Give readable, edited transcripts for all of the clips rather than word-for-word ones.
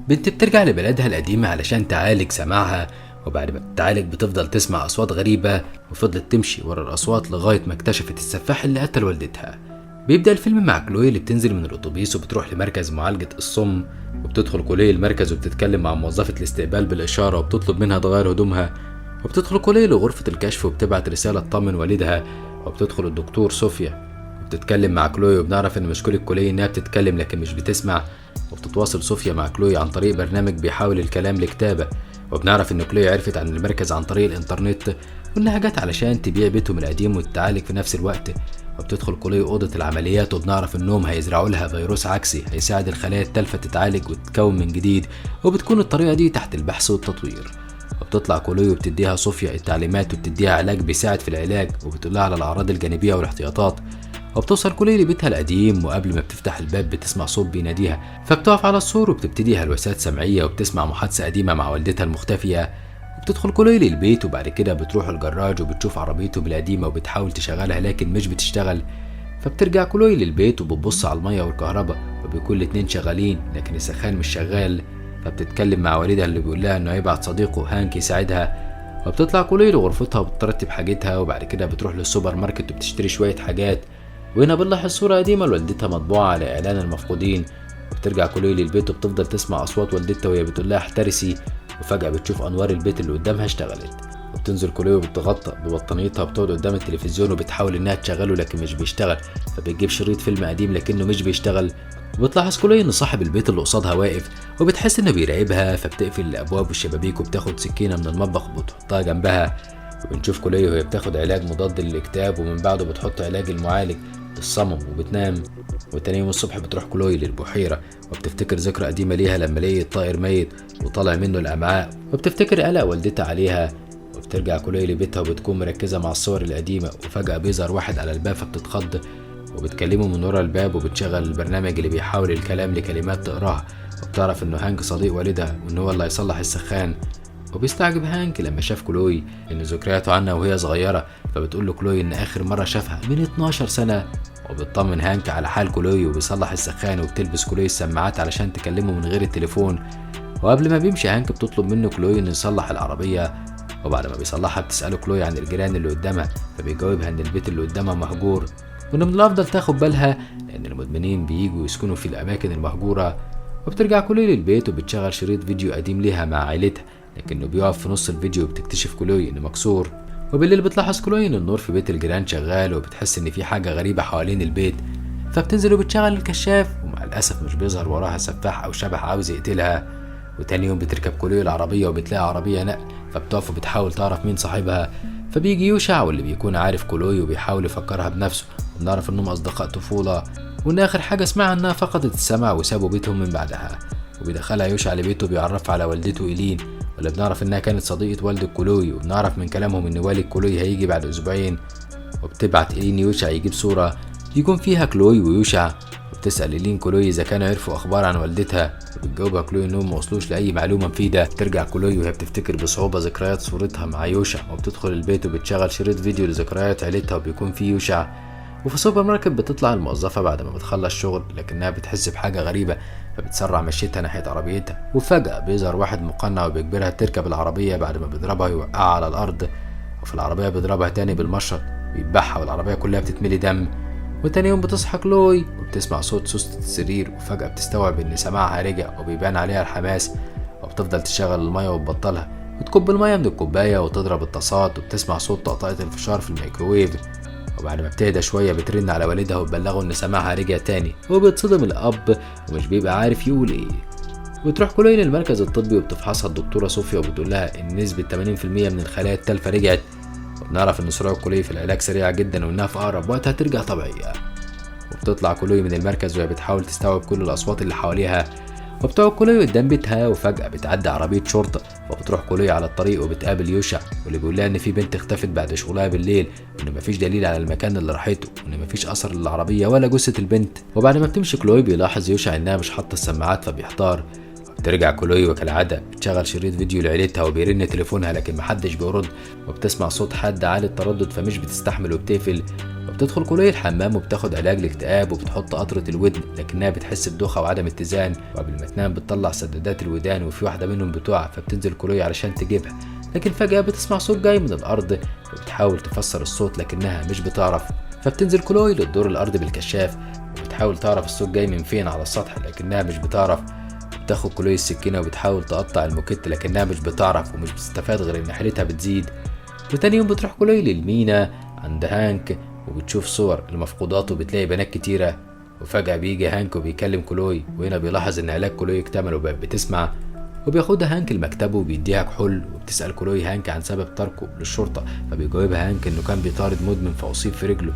بنت بترجع لبلدها القديمة علشان تعالج سماعها، وبعد ما بتعالج بتفضل تسمع أصوات غريبة، وفضلت تمشي ورا الأصوات لغاية ما اكتشفت السفاح اللي قتل والدتها. بيبدأ الفيلم مع كلوي اللي بتنزل من الأتوبيس وبتروح لمركز معالجة الصم، وبتدخل كلوي المركز وبتتكلم مع موظفة الاستقبال بالإشارة وبتطلب منها تغير هدومها، وبتدخل كلوي لغرفة الكشف وبتبعت رسالة تطمن والدها، وبتدخل الدكتور صوفيا وبتتكلم مع كلوي، وبنعرف ان مشكلة كلوي انها بتتكلم لكن مش بتسمع، وبتتواصل صوفيا مع كلوي عن طريق برنامج بيحاول الكلام لكتابة، وبنعرف ان كلوي عرفت عن المركز عن طريق الانترنت، وانها جت علشان تبيع بيتهم القديم وتتعالج في نفس الوقت. وبتدخل كلوي أوضة العمليات وبنعرف انهم هيزرعوا لها فيروس عكسي هيساعد الخلايا التالفة تتعالج وتتكون من جديد، وبتكون الطريقة دي تحت البحث والتطوير. وبتطلع كلوي وبتديها صوفيا التعليمات وبتديها علاج بيساعد في العلاج، وبتقولها على الأعراض الجانبية والاحتياطات. وبتوصل كلوي لبيتها القديم، وقبل ما بتفتح الباب بتسمع صوت بيناديها، فبتقف على السور وبتبتدي هلوسات سمعية وبتسمع محادثة قديمة مع والدتها المختفية. وبتدخل كلوي للبيت وبعد كده بتروح الجراج وبتشوف عربيتهم القديمة وبتحاول تشغلها لكن مش بتشتغل. فبترجع كلوي للبيت وبتبص على المية والكهرباء وبيكون الاتنين شغالين لكن السخان مش شغال. فبتتكلم مع والدها اللي بيقول لها انه هيبعت صديقه هانك يساعدها. وبتطلع كلوي لغرفتها وبترتب حاجتها وبعد كده بتروح للسوبر ماركت وبتشتري شوية حاجات. وهنا بنلاحظ صورة قديمة لوالدتها مطبوعة على إعلان المفقودين. وبترجع كلوي للبيت وبتفضل تسمع أصوات والدتها وهي بتقول لها احترسي، وفجأة بتشوف أنوار البيت اللي قدامها اشتغلت. وبتنزل كلوي وبتغطى ببطانيتها وبتقعد قدام التلفزيون وبتحاول إنها تشغله لكن مش بيشتغل، فبتجيب شريط فيلم قديم لكنه مش بيشتغل. وبتلاحظ كلوي إن صاحب البيت اللي قصادها واقف وبتحس إنه بيراقبها، فبتقفل الأبواب والشبابيك وبتاخد سكينة من المطبخ وبتحطها جنبها. وبنشوف كلوي وهي بتاخد علاج مضاد للاكتئاب ومن بعده بتحط علاج المعالج الصمم وبتنام. وتاني يوم الصبح بتروح كلوي للبحيرة وبتفتكر ذكرى قديمة ليها لما لقيت طائر ميت وطالع منه الأمعاء، وبتفتكر قلق والدتها عليها. وبترجع كلوي لبيتها وبتكون مركزة مع الصور القديمة، وفجأة بيظهر واحد على الباب فبتتخض وبتكلمه من ورا الباب وبتشغل البرنامج اللي بيحاول الكلام لكلمات تقراها. وبتعرف انه هانك صديق والدها وانه هو اللي هيصلح السخان. وبيستعجب هانك لما شاف كلوي ان ذكرياته عنها وهي صغيرة، فبتقول له كلوي ان اخر مرة شافها من 12 سنة. وبتطمن هانك على حال كلوي وبيصلح السخان، وبتلبس كلوي السماعات علشان تكلمه من غير التليفون. وقبل ما بيمشي هانك بتطلب منه كلوي انه يصلح العربية، وبعد ما بيصلحها بتسأله كلوي عن الجيران اللي قدامها، فبيجاوبها ان البيت اللي قدامها مهجور وان من الافضل تاخد بالها لان المدمنين بييجوا يسكنوا في الاماكن المهجورة. وبترجع كلوي للبيت وبتشغل شريط فيديو قديم ليها مع عائلتها، لكنه بيقف في نص الفيديو وبتكتشف كلوي انه مكسور. وبالليل بتلاحظ كلوي ان النور في بيت الجيران شغال وبتحس ان في حاجة غريبة حوالين البيت، فبتنزل وبتشغل الكشاف ومع الاسف مش بيظهر وراها سفاح او شبح عاوز يقتلها. وتاني يوم بتركب كلوي العربية وبتلاقي عربية نقل، فبتقف وبتحاول تعرف مين صاحبها. فبيجي يوشع واللي بيكون عارف كلوي وبيحاول يفكرها بنفسه، وبنعرف انهم اصدقاء طفولة، وان اخر حاجة سمعها انها فقدت السمع وسابوا بيتهم من بعدها. وبيدخلها يوشع لبيته وبيعرفها على والدته إيلين واللي بنعرف انها كانت صديقة والد كلوي، وبنعرف من كلامهم ان والد كلوي هيجي بعد اسبوعين. وبتبعت إيلين يوشع يجيب صورة يكون فيها كلوي ويوشع، وبتسأل إيلين كلوي اذا كانوا عرفوا اخبار عن والدتها، وبتجاوبها كلوي انهم ما وصلوش لاي معلومة مفيدة. ترجع كلوي وهي بتفتكر بصعوبة ذكريات صورتها مع يوشع، وبتدخل البيت وبتشغل شريط فيديو لذكريات عيلتها وبيكون فيه يوشع. وفي سوبر ماركت بتطلع الموظفة بعد ما بتخلص شغل لكنها بتحس بحاجة غريبة، فبتسرع مشيتها ناحية عربيتها. وفجأة بيظهر واحد مقنع وبيجبرها تركب العربية بعد ما بيضربها ويوقعها على الأرض، وفي العربية بيضربها تاني بالمشرط بيذبحها والعربية كلها بتتملي دم. وتاني يوم بتصحى كلوي وبتسمع صوت سوستة السرير، وفجأة بتستوعب ان سماعها رجع وبيبان عليها الحماس، وبتفضل تشغل المية وتبطلها وتكب المية من الكوباية وتضرب الطاسات، وبتسمع صوت طقطقة الفشار في الميكروويف. وبعد ما بتهدى شوية بترن على والدها وتبلغه ان سماعها رجع تاني، وبيتصدم الاب ومش بيبقى عارف يقول ايه. وتروح كلوي للمركز الطبي وبتفحصها الدكتورة صوفيا وبتقول لها ان نسبة 80% من الخلايا التالفة رجعت، وبنعرف ان سرعة كلوي في العلاج سريعة جدا وانها في اقرب وقت هترجع طبيعية. وبتطلع كلوي من المركز وهي بتحاول تستوعب كل الاصوات اللي حواليها، وبتقعد كلوي قدام بيتها وفجأة بتعدي عربية شرطة، وبتروح كلوي على الطريق وبتقابل يوشع واللي بيقول لها ان في بنت اختفت بعد شغلها بالليل، وان مفيش دليل على المكان اللي راحته، وان مفيش اثر للعربية ولا جثة البنت. وبعد ما بتمشي كلوي بيلاحظ يوشع انها مش حاطة السماعات فبيحتار. بترجع كلوي وكالعادة بتشغل شريط فيديو لعيلتها وبيرن تليفونها لكن محدش بيرد، وبتسمع صوت حد عالي التردد فمش بتستحمل وبتقفل. وبتدخل كلوي الحمام وبتاخد علاج الاكتئاب وبتحط قطرة الودن، لكنها بتحس بدوخة وعدم اتزان، وقبل ما تنام بتطلع سدادات الودان وفي واحدة منهم بتقع، فبتنزل كلوي علشان تجيبها، لكن فجأة بتسمع صوت جاي من الأرض وبتحاول تفسر الصوت لكنها مش بتعرف، فبتنزل كلوي للدور الأرضي بالكشاف وبتحاول تعرف الصوت جاي من فين على السطح لكنها مش بتعرف. بتاخد كلوي السكينة وبتحاول تقطع الموكيت لكنها مش بتعرف ومش بتستفاد غير إن حيلتها بتزيد. وتاني يوم بتروح كلوي للمينا عند هانك وبتشوف صور المفقودات وبتلاقي بنات كتيرة، وفجأة بيجي هانك وبيكلم كلوي، وهنا بيلاحظ إن علاج كلوي اكتمل وبقت بتسمع، وبياخدها هانك لمكتبه وبيديها كحول، وبتسأل كلوي هانك عن سبب تركه للشرطة، فبيجاوبها هانك إنه كان بيطارد مدمن فأصيب في رجله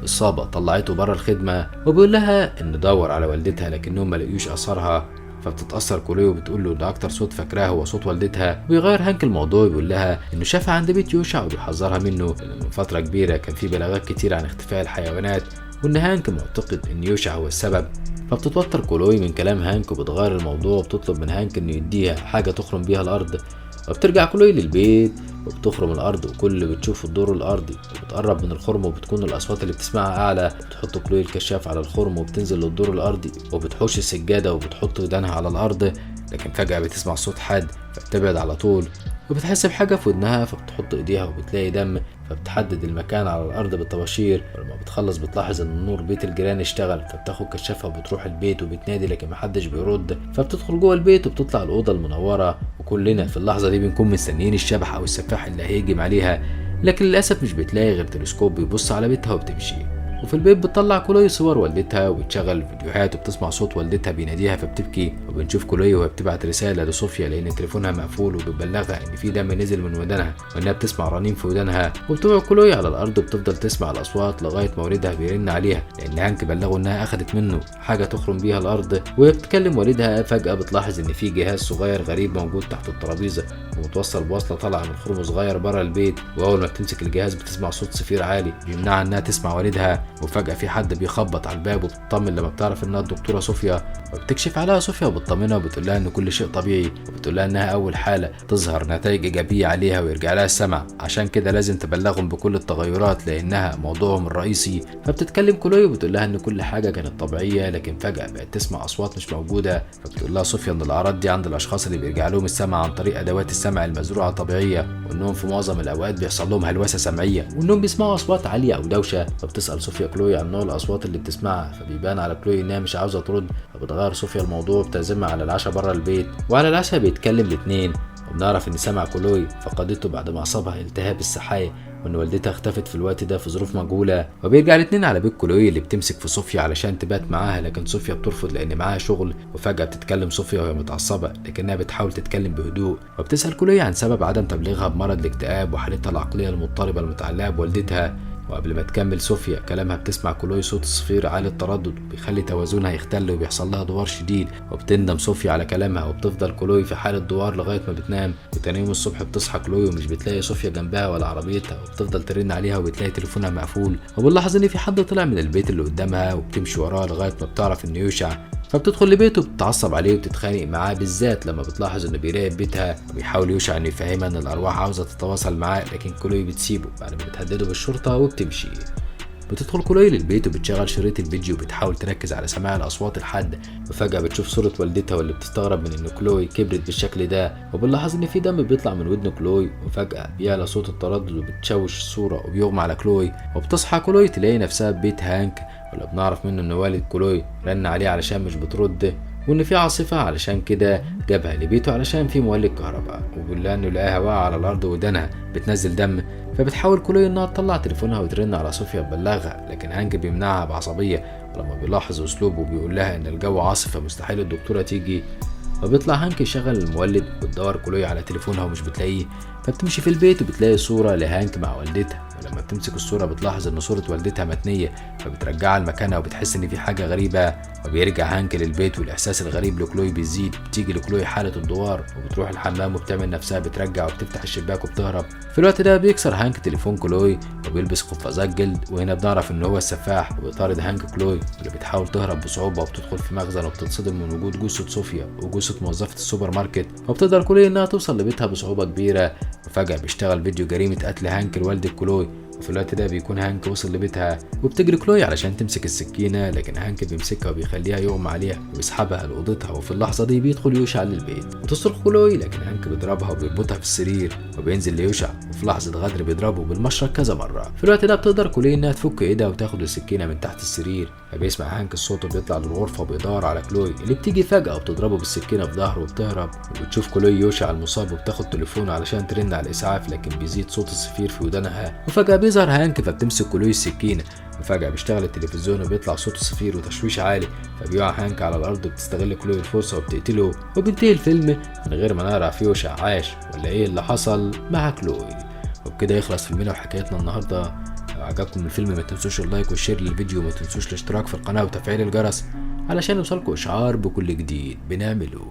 إصابة طلعته بره الخدمة، وبيقول لها إنه دور على والدتها لكنهم ما لقيوش أثرها، فبتتأثر كلوي وبتقول له إن أكتر صوت فاكراه هو صوت والدتها. وبيغير هانك الموضوع ويقول لها إنه شافها عند بيت يوشع وبيحذرها منه لأن من فترة كبيرة كان في بلاغات كتير عن اختفاء الحيوانات، وإن هانك معتقد إن يوشع هو السبب. فبتتوتر كلوي من كلام هانك وبتغير الموضوع وبتطلب من هانك إنه يديها حاجة تخرم بيها الأرض، وبترجع كلوي للبيت وبتخرم الأرض وكل اللي بتشوفه الدور الأرضي، وبتقرب من الخرم وبتكون الأصوات اللي بتسمعها أعلى. بتحط كلوي الكشاف على الخرم وبتنزل للدور الأرضي وبتحوش السجادة وبتحط ودانها على الأرض، لكن فجأة بتسمع صوت حاد فبتبعد على طول، وبتحس بحاجة في ودنها فبتحط ايديها وبتلاقي دم، فبتحدد المكان على الأرض بالطباشير، ولما بتخلص بتلاحظ ان نور بيت الجيران اشتغل، فبتاخد كشافها وبتروح البيت وبتنادي لكن محدش بيرد، فبتدخل جوه البيت وبتطلع الأوضة المنورة، وكلنا في اللحظة دي بنكون مستنيين الشبح أو السفاح اللي هيهجم عليها، لكن للأسف مش بتلاقي غير تلسكوب بيبص على بيتها وبتمشي. وفي البيت بتطلع كلوي صور والدتها وبتشغل فيديوهات وبتسمع صوت والدتها بيناديها فبتبكي، وبنشوف كلوي وهي بتبعت رسالة لصوفيا لأن تليفونها مقفول وبتبلغها إن في دم نزل من ودانها وإنها بتسمع رنين في ودانها، وبتقع كلوي على الأرض وبتفضل تسمع الأصوات لغاية ما والدها بيرن عليها لأن هانك بلغوا إنها أخدت منه حاجة تخرم بيها الأرض. وهي بتكلم والدها فجأة بتلاحظ إن في جهاز صغير غريب موجود تحت الترابيزة ومتوصل بوصلة طالعة من خرم صغير بره البيت، وأول ما بتمسك الجهاز بتسمع صوت صفير عالي بيمنعها إنها تسمع والدها، وفجأة في حد بيخبط على الباب وبتطمن لما بتعرف انها الدكتوره صوفيا، وبتكشف عليها صوفيا وبتطمنها وبتقول لها ان كل شيء طبيعي، وبتقول لها انها اول حاله تظهر نتائج ايجابيه عليها ويرجع لها السمع، عشان كده لازم تبلغهم بكل التغيرات لانها موضوعهم الرئيسي. فبتتكلم كلوي وبتقول لها ان كل حاجه كانت طبيعيه لكن فجاه بقت تسمع اصوات مش موجوده، فبتقول لها صوفيا ان الاعراض دي عند الاشخاص اللي بيرجع لهم السمع عن طريق ادوات السمع المزروعه طبيعيه، وانهم في معظم الاوقات بيحصل لهم هلوسه سمعيه وانهم بيسمعوا اصوات عاليه او دوشه. فبتسال صوفيا كلوي عن نوع الاصوات اللي بتسمعها، فبيبان على كلوي انها مش عاوزه ترد، فبتغير صوفيا الموضوع وبتعزمها على العشاء بره البيت، وعلى العشاء بيتكلم الاتنين، وبنعرف ان سمع كلوي فقدته بعد ما اصابها التهاب السحايا وان والدتها اختفت في الوقت ده في ظروف مجهوله. وبيرجع الاتنين على بيت كلوي اللي بتمسك في صوفيا علشان تبات معاها، لكن صوفيا بترفض لان معاها شغل، وفجاه بتتكلم صوفيا وهي متعصبه لكنها بتحاول تتكلم بهدوء، وبتسال كلوي عن سبب عدم تبليغها بمرض الاكتئاب وحالتها العقليه المضطربه المتعلقه بوالدتها. وقبل ما تكمل صوفيا كلامها بتسمع كلوي صوت الصفير عالي التردد بيخلي توازنها يختل وبيحصل لها دوار شديد، وبتندم صوفيا على كلامها وبتفضل كلوي في حالة دوار لغاية ما بتنام. وتاني يوم الصبح بتصحى كلوي ومش بتلاقي صوفيا جنبها ولا عربيتها، وبتفضل ترن عليها وبتلاقي تليفونها مقفول، وبنلاحظ ان في حد طلع من البيت اللي قدامها وبتمشي وراه لغاية ما بتعرف انه يوشع، فبتدخل لبيته وبتتعصب عليه وبتتخانق معاه بالذات لما بتلاحظ انه بيراقب بيتها، وبيحاول يوشع انه يفهمها ان الارواح عاوزه تتواصل معاه، لكن كلوي بتسيبه بعد ما بتهدده بالشرطه وبتمشي. بتدخل كلوي للبيت وبتشغل شريط الفيديو وبتحاول تركز على سماع الاصوات الحاده، وفجاه بتشوف صوره والدتها واللي بتستغرب من ان كلوي كبرت بالشكل ده، وبنلاحظ ان في دم بيطلع من ودن كلوي، وفجاه بيعلى صوت التردد وبتشوش الصوره وبيغمى على كلوي، وبتصحى كلوي تلاقي نفسها ببيت هانك، ولا بنعرف منه ان والد كلوي رن عليه علشان مش بترد، وان في عاصفه علشان كده جابها لبيته علشان في مولد كهرباء، وبيقول لها انه لقاها واقعه على الارض ودانها بتنزل دم. فبتحاول كلوي انها تطلع تليفونها وترن على صوفيا تبلغها، لكن هانك بيمنعها بعصبيه، ولما بيلاحظ اسلوبه بيقول لها ان الجو عاصف فمستحيل الدكتوره تيجي. فبيطلع هانك يشغل المولد وتدور كلوي على تليفونها ومش بتلاقيه، فبتمشي في البيت وبتلاقي صوره لهانك مع والدتها، ولما بتمسك الصوره بتلاحظ ان صوره والدتها متنيه، فبترجعها لمكانها وبتحس ان في حاجه غريبه، وبيرجع هانك للبيت والاحساس الغريب لكلوي بيزيد، بتيجي لكلوي حاله الدوار وبتروح الحمام وبتعمل نفسها بترجع وبتفتح الشباك وبتهرب. في الوقت ده بيكسر هانك تليفون كلوي وبيلبس قفازات جلد، وهنا بنعرف ان هو السفاح، وبيطارد هانك كلوي اللي بتحاول تهرب بصعوبه، وبتدخل في مخزن وبتتصدم من وجود جثه صوفيا وجثه موظفه السوبر ماركت، وبتقدر كلوي انها توصل لبيتها بصعوبه كبيره. وفجاه بيشتغل فيديو جريمه قتل هانك لوالدة كلوي، وفي الوقت ده بيكون هانك وصل لبيتها وبتجري كلوي علشان تمسك السكينة، لكن هانك بيمسكها وبيخليها يغمى عليها ويسحبها لأوضتها. وفي اللحظة دي بيدخل يوشع للبيت وتصرخ كلوي، لكن هانك بيضربها وبيربطها في السرير وبينزل ليوشع، وفي لحظة غدر بيضربه بالمشرط كذا مرة. في الوقت ده بتقدر كلوي انها تفك ايدها وتاخد السكينة من تحت السرير، فبيسمع هانك الصوت وبيطلع للغرفة وبيدور على كلوي اللي بتيجي فجأة وبتضربه بالسكينة في ظهره وبتهرب. وبتشوف كلوي يوشع المصاب وبتاخد تليفونه علشان ترن على الإسعاف، لكن بيزيد صوت الصفير في ودانها. وفجأة بيظهر هانك فبتمسك كلوي السكينة، وفجأة بيشتغل التلفزيون وبيطلع صوت الصفير وتشويش عالي، فبيقع هانك على الأرض وبتستغل كلوي الفرصة وبتقتله. وبينتهي الفيلم من غير ما نعرف يوشع عاش ولا ايه اللي حصل مع كلوي. وبكده يخلص فيلمنا وحكايتنا النهارده. لو عجبكم الفيلم ما تنسوش اللايك والشير للفيديو، وما تنسوش الاشتراك في القناة وتفعيل الجرس علشان يوصلكوا إشعار بكل جديد بنعمله.